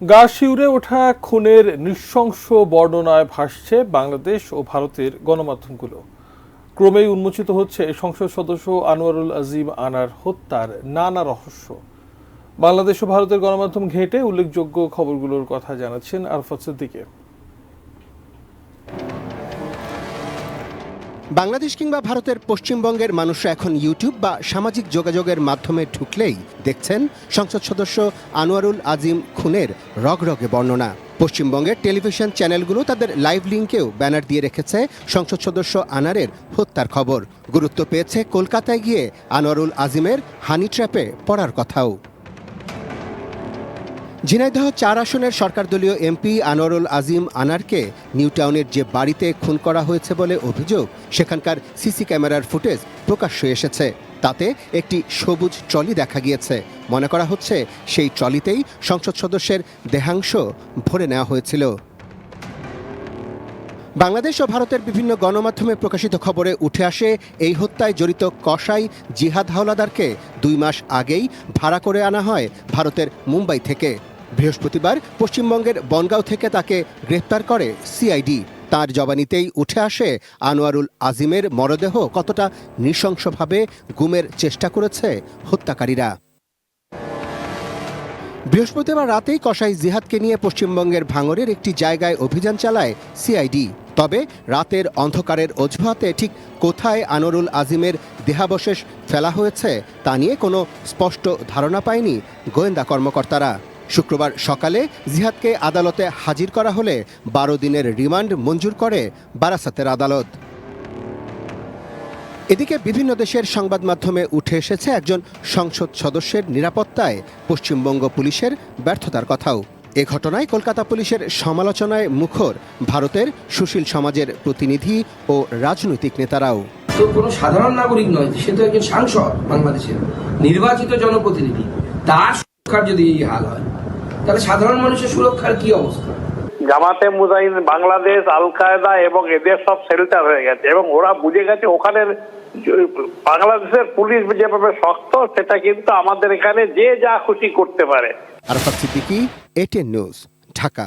গা শিউরে ওঠা খুনের নৃশংস বর্ণনায় ভাসছে বাংলাদেশ ও ভারতের গণমাধ্যমগুলো। ক্রমেই উন্মোচিত হচ্ছে সংসদ সদস্য আনোয়ারুল আজিম আনার হত্যার নানা রহস্য। বাংলাদেশ ও ভারতের গণমাধ্যম ঘেঁটে উল্লেখযোগ্য খবরগুলোর কথা জানাচ্ছেন আরফাত সিদ্দিকী। বাংলাদেশ কিংবা ভারতের পশ্চিমবঙ্গের মানুষরা এখন ইউটিউব বা সামাজিক যোগাযোগের মাধ্যমে ঢুকলেই দেখছেন সংসদ সদস্য আনোয়ারুল আজিম খুনের রগরগে বর্ণনা। পশ্চিমবঙ্গের টেলিভিশন চ্যানেলগুলো তাদের লাইভ লিঙ্কেও ব্যানার দিয়ে রেখেছে সংসদ সদস্য আনারের হত্যার খবর। গুরুত্ব পেয়েছে কলকাতায় গিয়ে আনোয়ারুল আজিমের হানি ট্র্যাপে পড়ার কথাও। ঝিনাইদহ 4 আসনের সরকার দলীয় এমপি আনোয়ারুল আজিম আনারকে নিউ টাউনের যে বাড়িতে খুন করা হয়েছে বলে অভিযোগ, সেখানকার সিসি ক্যামেরার ফুটেজ প্রকাশ্যে এসেছে। তাতে একটি সবুজ ট্রলি দেখা গিয়েছে। মনে করা হচ্ছে সেই ট্রলিতেই সংসদ সদস্যের দেহাংশ ভরে নেওয়া হয়েছিল। বাংলাদেশ ও ভারতের বিভিন্ন গণমাধ্যমে প্রকাশিত খবরে উঠে আসে এই হত্যায় জড়িত কসাই জিহাদ হাওলাদারকে 2 মাস আগেই ভাড়া করে আনা হয় ভারতের মুম্বাই থেকে। বৃহস্পতিবার পশ্চিমবঙ্গের বনগাঁও থেকে তাকে গ্রেপ্তার করে সিআইডি। তার জবানিতেই উঠে আসে আনোয়ারুল আজিমের মরদেহ কতটা নৃশংসভাবে গুমের চেষ্টা করেছে হত্যাকারীরা। বৃহস্পতিবার রাতেই কসাই জিহাদকে নিয়ে পশ্চিমবঙ্গের ভাঙড়ের একটি জায়গায় অভিযান চালায় সিআইডি। তবে রাতের অন্ধকারের অজুহাতে ঠিক কোথায় আনোয়ারুল আজিমের দেহাবশেষ ফেলা হয়েছে তা নিয়ে কোনো স্পষ্ট ধারণা পায়নি গোয়েন্দা কর্মকর্তারা। শুক্রবার সকালে জিহাদকে আদালতে হাজির করা হলে 12 দিনের রিমান্ড মঞ্জুর করে বারাসাতের আদালত। এদিকে বিভিন্ন দেশের সংবাদ মাধ্যমে উঠে এসেছে একজন সংসদ সদস্যের নিরাপত্তায় পশ্চিমবঙ্গ পুলিশের ব্যর্থতার কথাও। এ ঘটনায় কলকাতা পুলিশের সমালোচনায় মুখর ভারতের সুশীল সমাজের প্রতিনিধি ও রাজনৈতিক নেতারাও। তো কোনো সাধারণ নাগরিক নয়, সে তো একজন সাংসদ, বাংলাদেশের নির্বাচিত জনপ্রতিনিধি। তার সুরক্ষার যদি এই হাল হয়, তাহলে সাধারণ মানুষের সুরক্ষার কি অবস্থা? জামাতে মুজাহিদিন বাংলাদেশ, আল কায়দা এবং এদের সব শেল্টার হয়ে গেছে এবং ওরা বুঝে গেছে ওখানের বাংলাদেশের পুলিশ যেভাবে শক্ত, সেটা কিন্তু আমাদের এখানে যে যা খুশি করতে পারে। Arfat Siddiqui, ATN news, Dhaka.